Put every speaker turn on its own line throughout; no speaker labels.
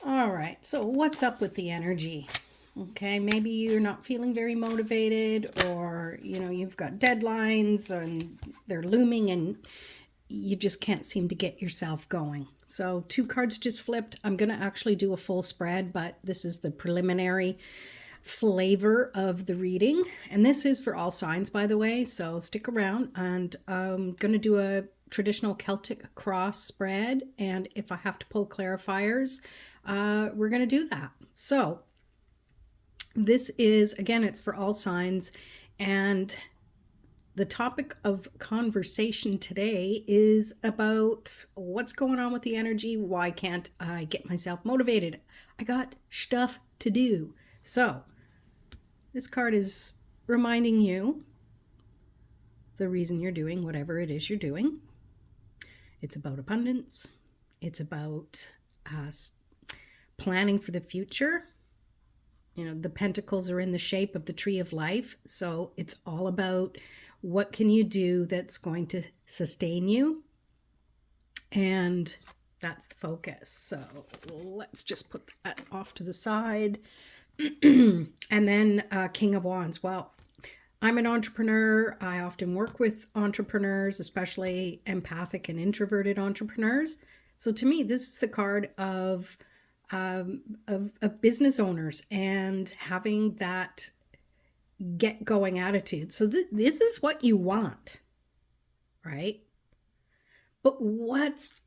All right, so what's up with the energy? Okay, maybe you're not feeling very motivated, or you've got deadlines and they're looming and you just can't seem to get yourself going. So two cards just flipped. I'm going to actually do a full spread, but this is the preliminary flavor of the reading. And this is for all signs, by the way, so stick around. And I'm going to do a traditional Celtic cross spread. And if I have to pull clarifiers, we're going to do that. So this is, again, it's for all signs. And the topic of conversation today is about what's going on with the energy. Why can't I get myself motivated? I got stuff to do. So this card is reminding you the reason you're doing whatever it is you're doing. It's about abundance. It's about planning for the future. The pentacles are in the shape of the tree of life. So it's all about what can you do that's going to sustain you. And that's the focus. So let's just put that off to the side. And then King of Wands. Well, I'm an entrepreneur. I often work with entrepreneurs, especially empathic and introverted entrepreneurs. So to me, this is the card of business owners and having that get going attitude. So this is what you want, right? But what's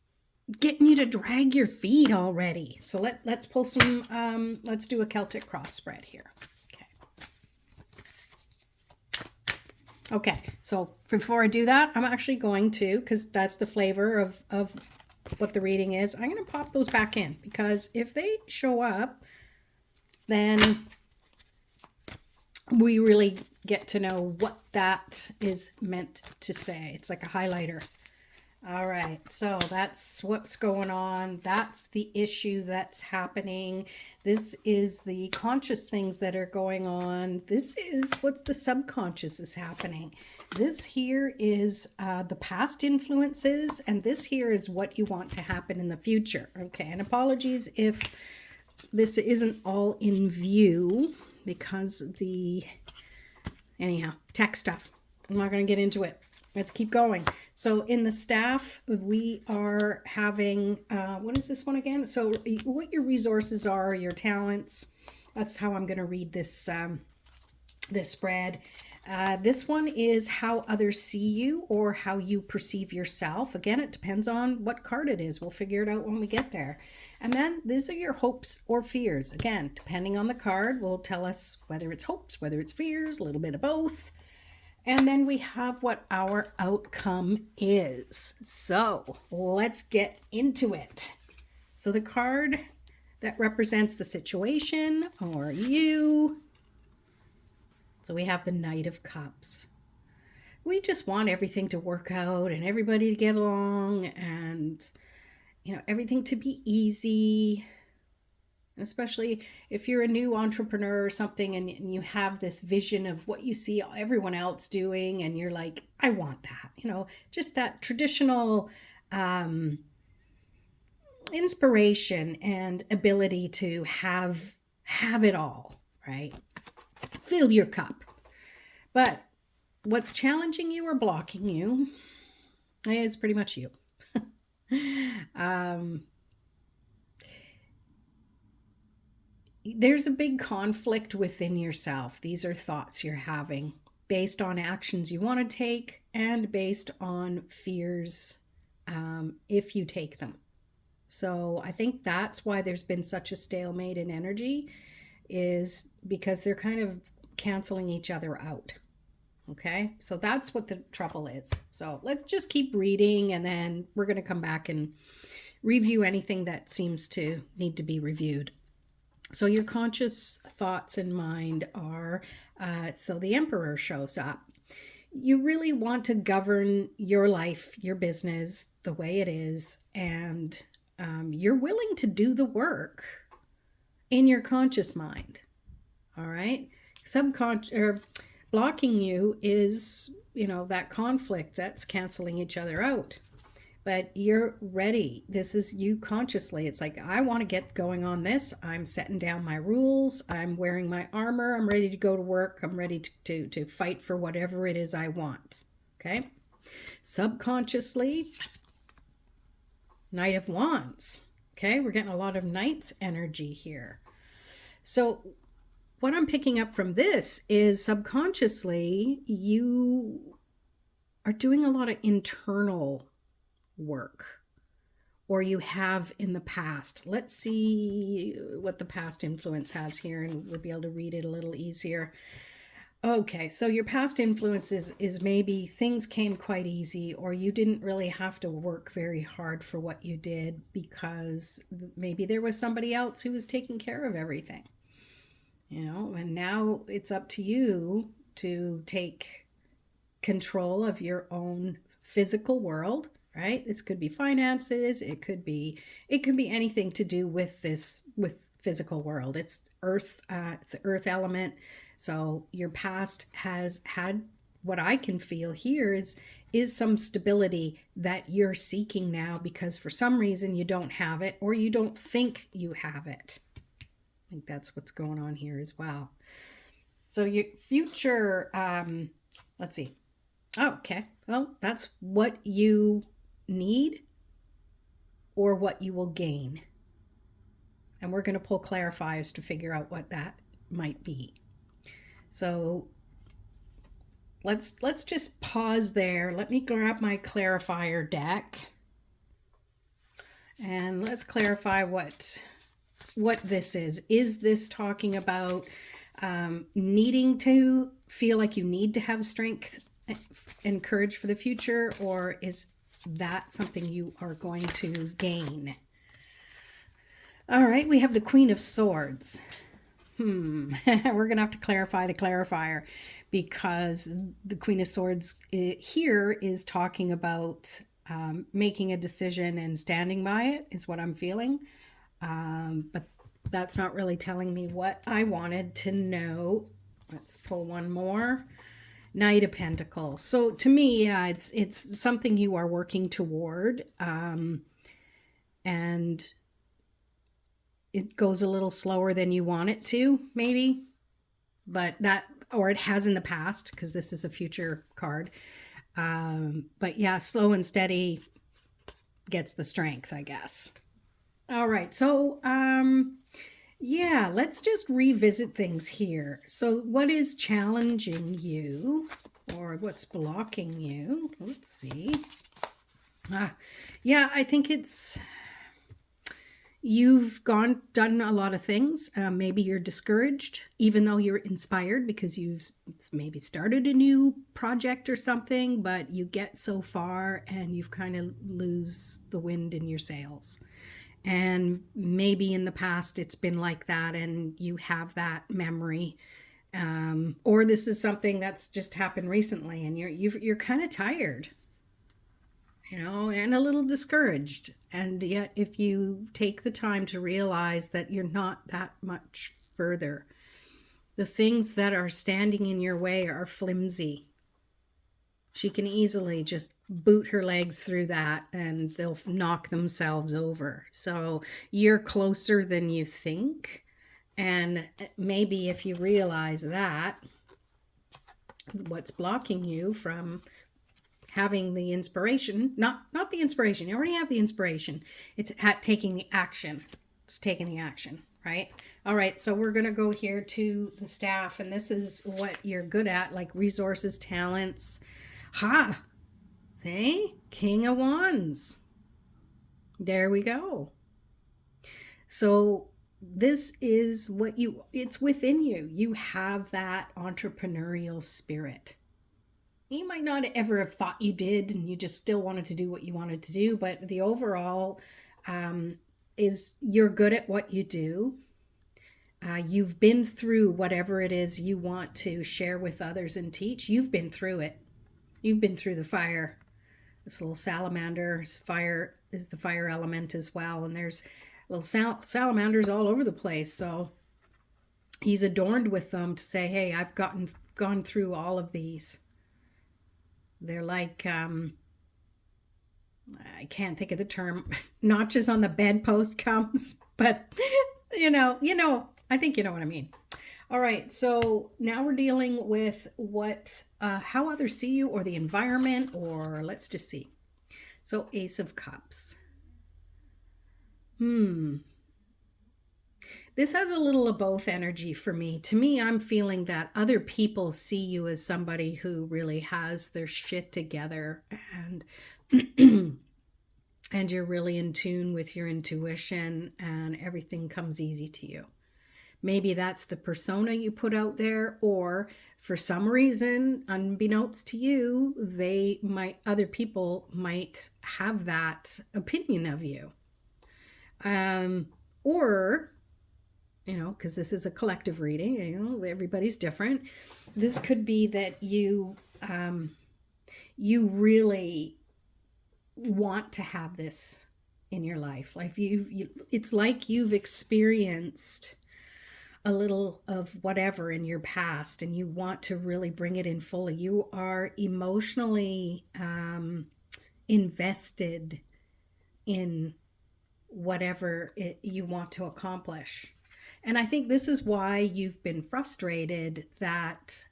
getting you to drag your feet already? So let's pull some, let's do a Celtic cross spread here. Okay, so before I do that, I'm actually going to, because that's the flavor of what the reading is, I'm going to pop those back in, because if they show up, then we really get to know what that is meant to say. It's like a highlighter. All right, so that's what's going on. That's the issue that's happening. This is the conscious things that are going on. This is what's the subconscious is happening. This here is the past influences, and this here is what you want to happen in the future. Okay, and apologies if this isn't all in view, because anyhow, tech stuff. I'm not going to get into it. Let's keep going. So in the staff, we are having, what is this one again? So what your resources are, your talents. That's how I'm going to read this, this spread. This one is how others see you or how you perceive yourself. Again, it depends on what card it is. We'll figure it out when we get there. And then these are your hopes or fears. Again, depending on the card, will tell us whether it's hopes, whether it's fears, a little bit of both. And then we have what our outcome is. So let's get into it. So the card that represents the situation or you. So we have the Knight of Cups. We just want everything to work out and everybody to get along and, everything to be easy. Especially if you're a new entrepreneur or something and you have this vision of what you see everyone else doing and you're like, I want that, just that traditional inspiration and ability to have it all, right? Fill your cup. But what's challenging you or blocking you is pretty much you. There's a big conflict within yourself. These are thoughts you're having based on actions you want to take and based on fears if you take them. So I think that's why there's been such a stalemate in energy, is because they're kind of canceling each other out. Okay, so that's what the trouble is. So let's just keep reading, and then we're going to come back and review anything that seems to need to be reviewed. So your conscious thoughts in mind are, so the Emperor shows up. You really want to govern your life, your business, the way it is, and you're willing to do the work in your conscious mind. All right? Blocking you is, that conflict that's canceling each other out. but you're ready. This is you consciously. It's like, I want to get going on this. I'm setting down my rules. I'm wearing my armor. I'm ready to go to work. I'm ready to fight for whatever it is I want. Okay. Subconsciously, Knight of Wands. Okay. We're getting a lot of Knight's energy here. So what I'm picking up from this is subconsciously you are doing a lot of internal work, or you have in the past. Let's see what the past influence has here, and we'll be able to read it a little easier. Okay, so your past influence is maybe things came quite easy, or you didn't really have to work very hard for what you did because maybe there was somebody else who was taking care of everything. And now it's up to you to take control of your own physical world, right? This could be finances. It could be anything to do with physical world. It's it's the earth element. So your past has had, what I can feel here is some stability that you're seeking now because for some reason you don't have it, or you don't think you have it. I think that's what's going on here as well. So your future, let's see. Oh, okay. Well, that's what you need or what you will gain. And we're going to pull clarifiers to figure out what that might be. So let's just pause there. Let me grab my clarifier deck. And let's clarify what this is. Is this talking about needing to feel like you need to have strength and courage for the future, or is that something you are going to gain? All right, we have the Queen of Swords. We're going to have to clarify the clarifier, because the Queen of Swords here is talking about making a decision and standing by it, is what I'm feeling. But that's not really telling me what I wanted to know. Let's pull one more. Knight of Pentacles. So to me, yeah, it's something you are working toward, and it goes a little slower than you want it to, maybe, but or it has in the past, because this is a future card. But yeah, slow and steady gets the strength, I guess. All right, so yeah, let's just revisit things here. So what is challenging you, or what's blocking you? Let's see. Yeah, I think it's you've done a lot of things. Maybe you're discouraged, even though you're inspired because you've maybe started a new project or something, but you get so far and you've kind of lose the wind in your sails. And maybe in the past it's been like that and you have that memory. Or this is something that's just happened recently and you're kind of tired, and a little discouraged. And yet if you take the time to realize that you're not that much further, the things that are standing in your way are flimsy. She can easily just boot her legs through that and they'll knock themselves over. So you're closer than you think. And maybe if you realize that, what's blocking you from having the inspiration, not the inspiration, you already have the inspiration. It's taking the action. It's taking the action, right? All right, so we're going to go here to the staff, and this is what you're good at, like resources, talents. See? King of Wands. There we go. So this is it's within you. You have that entrepreneurial spirit. You might not ever have thought you did, and you just still wanted to do what you wanted to do, but the overall is you're good at what you do. You've been through whatever it is you want to share with others and teach. You've been through it. You've been through the fire. This little salamander's fire is the fire element as well. And there's little salamanders all over the place. So he's adorned with them to say, hey, I've gone through all of these. They're like I can't think of the term, notches on the bedpost comes, but I think you know what I mean. All right, so now we're dealing with how others see you or the environment, or let's just see. So Ace of Cups. This has a little of both energy for me. To me, I'm feeling that other people see you as somebody who really has their shit together, and and you're really in tune with your intuition and everything comes easy to you. Maybe that's the persona you put out there, or for some reason, unbeknownst to you, other people might have that opinion of you. Or, because this is a collective reading, everybody's different. This could be that you really want to have this in your life. Like it's like you've experienced a little of whatever in your past and you want to really bring it in fully. You are emotionally invested in whatever you want to accomplish. And I think this is why you've been frustrated that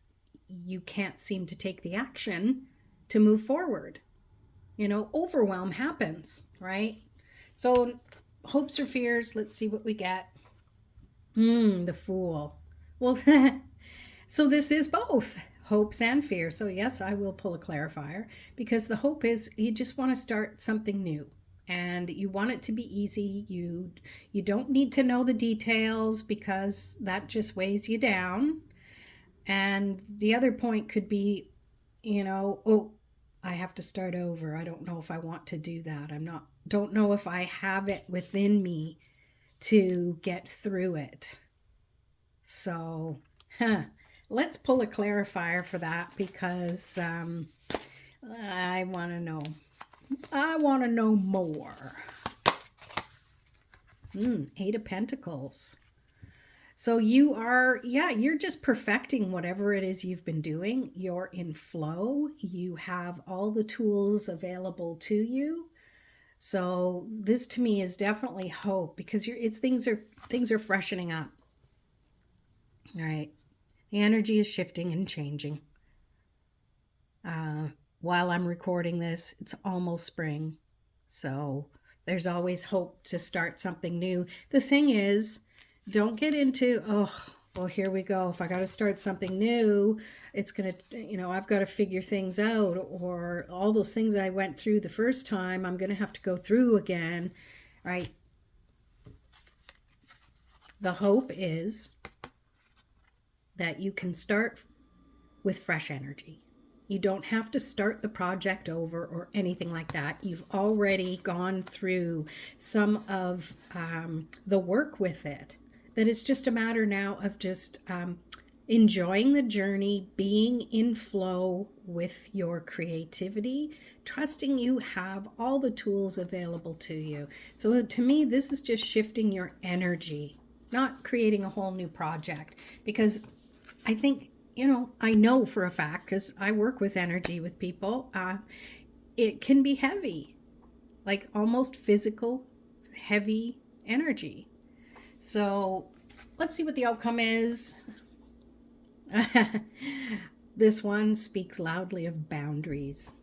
you can't seem to take the action to move forward. Overwhelm happens, right? So hopes or fears, let's see what we get. The Fool. Well, so this is both hopes and fears. So yes, I will pull a clarifier, because the hope is you just want to start something new and you want it to be easy. You don't need to know the details because that just weighs you down. And the other point could be, I have to start over. I don't know if I want to do that. Don't know if I have it within me to get through it. So, let's pull a clarifier for that, because I want to know. I want to know more. Eight of Pentacles. So you're just perfecting whatever it is you've been doing. You're in flow. You have all the tools available to you. So this to me is definitely hope, because things are freshening up. All right. The energy is shifting and changing. While I'm recording this, it's almost spring. So there's always hope to start something new. The thing is, don't get into, well, here we go. If I got to start something new, it's going to, I've got to figure things out, or all those things I went through the first time, I'm going to have to go through again, right? The hope is that you can start with fresh energy. You don't have to start the project over or anything like that. You've already gone through some of the work with it. That it's just a matter now of just enjoying the journey, being in flow with your creativity, trusting you have all the tools available to you. So to me, this is just shifting your energy, not creating a whole new project. Because I think, I know for a fact, because I work with energy with people, it can be heavy, like almost physical, heavy energy. So let's see what the outcome is. This one speaks loudly of boundaries.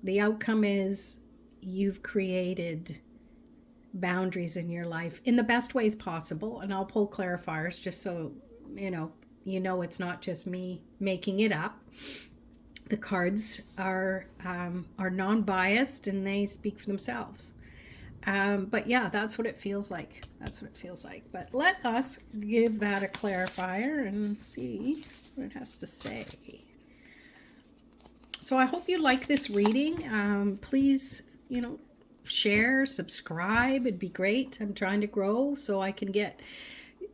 The outcome is you've created boundaries in your life in the best ways possible. And I'll pull clarifiers just so it's not just me making it up. The cards are non-biased and they speak for themselves. But yeah, that's what it feels like. But let us give that a clarifier and see what it has to say. So I hope you like this reading. Please, share, subscribe. It'd be great. I'm trying to grow so I can get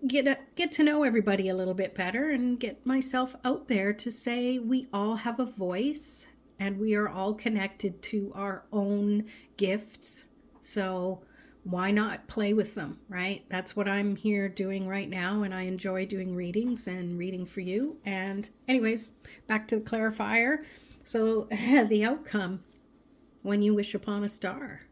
to know everybody a little bit better and get myself out there to say we all have a voice and we are all connected to our own gifts. So why not play with them, right? That's what I'm here doing right now, and I enjoy doing readings and reading for you. And anyways, back to the clarifier. So the outcome when you wish upon a star.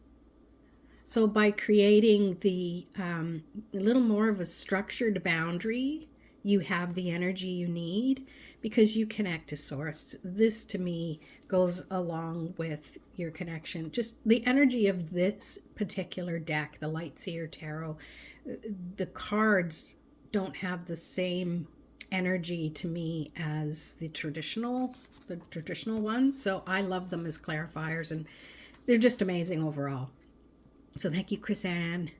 So by creating the a little more of a structured boundary, you have the energy you need because you connect to source. This to me goes along with your connection. Just the energy of this particular deck, the Lightseer Tarot, the cards don't have the same energy to me as the traditional ones. So I love them as clarifiers, and they're just amazing overall. So thank you, Chris Ann.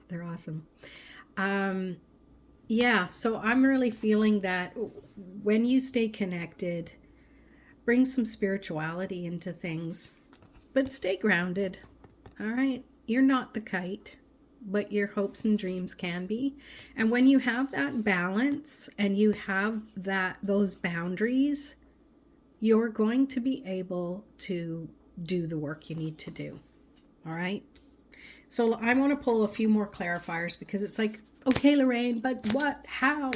They're awesome. Yeah, so I'm really feeling that when you stay connected, bring some spirituality into things, but stay grounded. All right? You're not the kite, but your hopes and dreams can be. And when you have that balance and you have those boundaries, you're going to be able to do the work you need to do. All right? So I want to pull a few more clarifiers because it's like, okay, Lorraine, but what? How?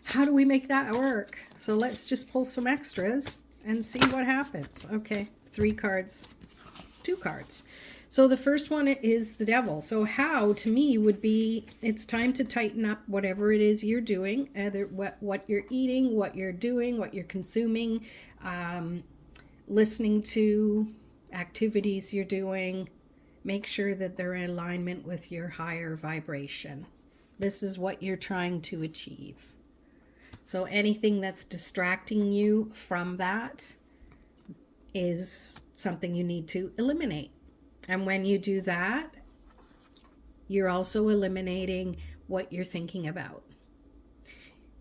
How do we make that work? So let's just pull some extras and see what happens. Okay, 3 cards, 2 cards. So the first one is the Devil. So how, to me, would be it's time to tighten up whatever it is you're doing, either what you're eating, what you're doing, what you're consuming, listening to, activities you're doing. Make sure that they're in alignment with your higher vibration. This is what you're trying to achieve. So anything that's distracting you from that is something you need to eliminate. And when you do that, you're also eliminating what you're thinking about.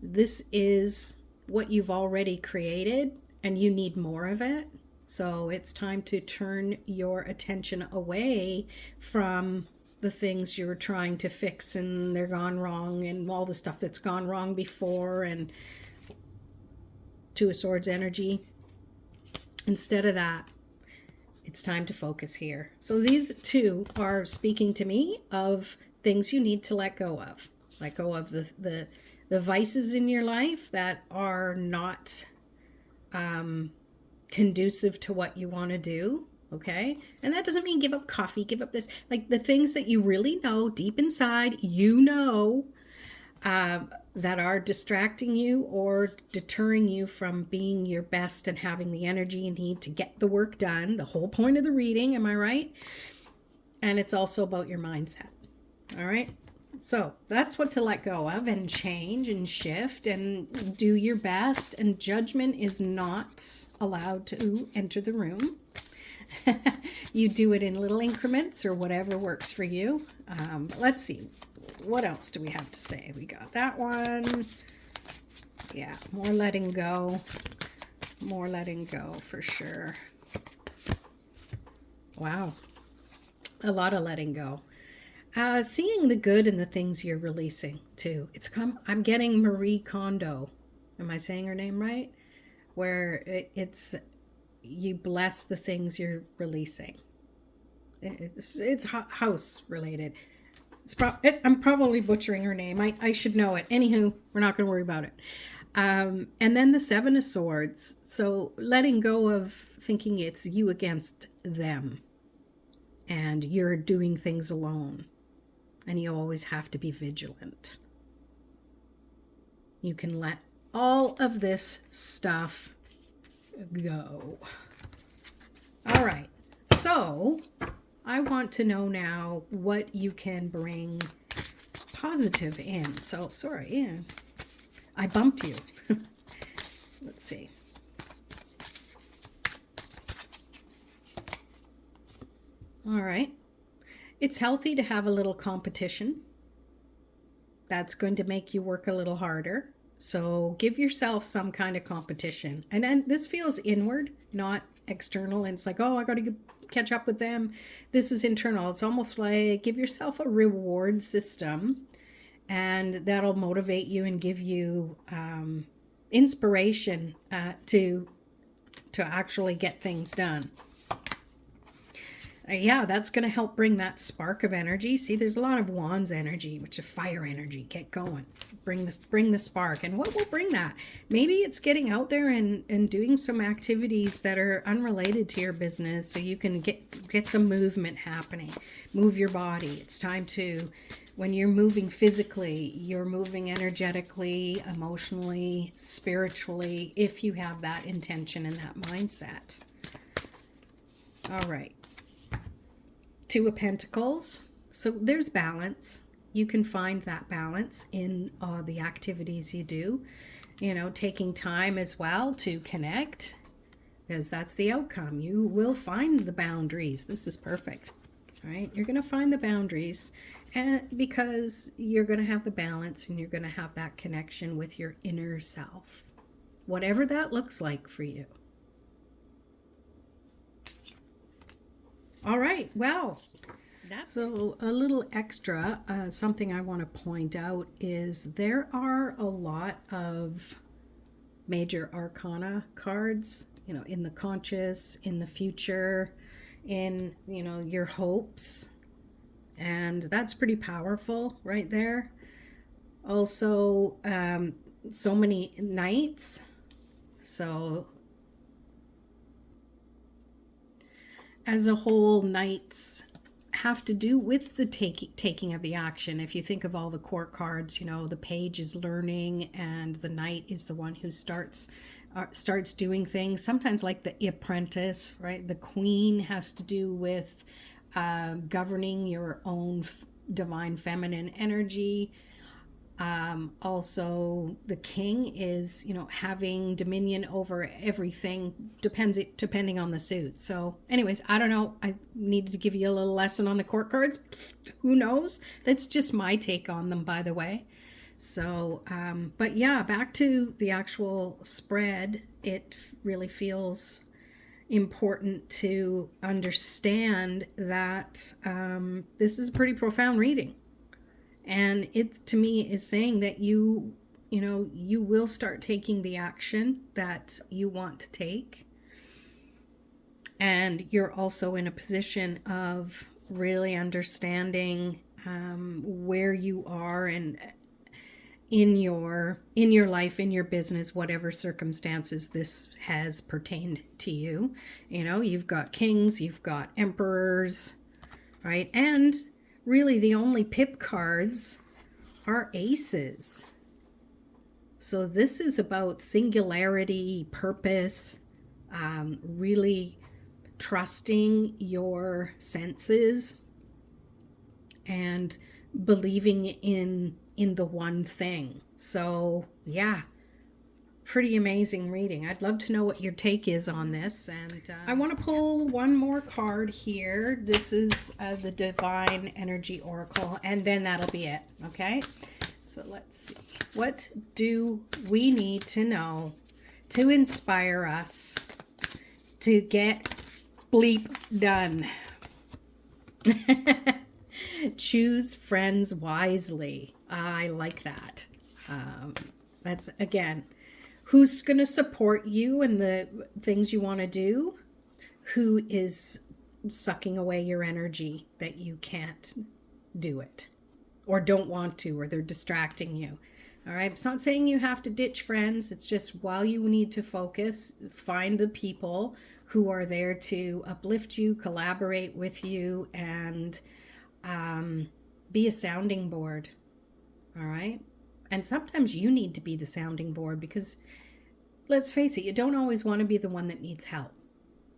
This is what you've already created, and you need more of it. So it's time to turn your attention away from the things you're trying to fix and they're gone wrong and all the stuff that's gone wrong before, and 2 of Swords energy. Instead of that, it's time to focus here. So these 2 are speaking to me of things you need to let go of. Let go of the vices in your life that are not conducive to what you want to do. Okay. And that doesn't mean give up coffee, give up this, like the things that you really know deep inside, that are distracting you or deterring you from being your best and having the energy you need to get the work done. The whole point of the reading, am I right? And it's also about your mindset. All right. So that's what to let go of and change and shift and do your best. And judgment is not allowed to enter the room. You do it in little increments or whatever works for you. Let's see. What else do we have to say? We got that one. Yeah, more letting go. More letting go for sure. Wow. A lot of letting go. Seeing the good in the things you're releasing too. I'm getting Marie Kondo. Am I saying her name right? Where it's you bless the things you're releasing. It's house related. I'm probably butchering her name. I should know it. Anywho, we're not going to worry about it. And then the 7 of Swords. So letting go of thinking it's you against them. And you're doing things alone. And you always have to be vigilant. You can let all of this stuff go. All right. So I want to know now what you can bring positive in. So sorry, yeah, I bumped you. Let's see. All right. It's healthy to have a little competition. That's going to make you work a little harder. So give yourself some kind of competition. And then this feels inward, not external. And it's like, oh, I got to catch up with them. This is internal. It's almost like give yourself a reward system, and that'll motivate you and give you inspiration to actually get things done. Yeah, that's going to help bring that spark of energy. See, there's a lot of wands energy, which is fire energy. Get going. Bring the spark. And what will bring that? Maybe it's getting out there and doing some activities that are unrelated to your business so you can get some movement happening. Move your body. It's time to, when you're moving physically, you're moving energetically, emotionally, spiritually, if you have that intention and that mindset. All right. Two of Pentacles. So there's balance. You can find that balance in the activities you do. You know, taking time as well to connect, because that's the outcome. You will find the boundaries. This is perfect. All right. You're going to find the boundaries, and because you're going to have the balance and you're going to have that connection with your inner self, whatever that looks like for you. All right, well, so a little extra, something I want to point out is there are a lot of major arcana cards, you know, in the conscious, in the future, in, you know, your hopes, and that's pretty powerful right there. Also, so many knights, so as a whole, knights have to do with the taking of the action. If you think of all the court cards, you know, the page is learning and the knight is the one who starts doing things, sometimes like the apprentice, right? The queen has to do with governing your own divine feminine energy. Also, the king is, you know, having dominion over everything, depending on the suit. So anyways, I don't know. I needed to give you a little lesson on the court cards. Who knows? That's just my take on them, by the way. So, but yeah, back to the actual spread. It really feels important to understand that this is a pretty profound reading. And it, to me, is saying that you will start taking the action that you want to take. And you're also in a position of really understanding where you are and in your life, in your business, whatever circumstances this has pertained to you. You know, you've got kings, you've got emperors, right? And really, the only pip cards are aces. So this is about singularity, purpose, really trusting your senses and believing in the one thing. So yeah, pretty amazing reading. I'd love to know what your take is on this. And I want to pull one more card here. This is the Divine Energy Oracle, and then that'll be it. Okay, so let's see. What do we need to know to inspire us to get bleep done? Choose friends wisely. I like that. That's, again, who's going to support you and the things you want to do? Who is sucking away your energy that you can't do it or don't want to, or they're distracting you? All right. It's not saying you have to ditch friends. It's just while you need to focus, find the people who are there to uplift you, collaborate with you, and be a sounding board. All right. And sometimes you need to be the sounding board because, let's face it, you don't always want to be the one that needs help.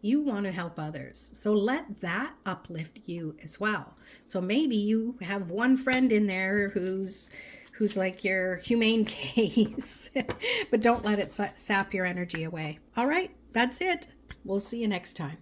You want to help others. So let that uplift you as well. So maybe you have one friend in there who's like your humane case, but don't let it sap your energy away. All right, that's it. We'll see you next time.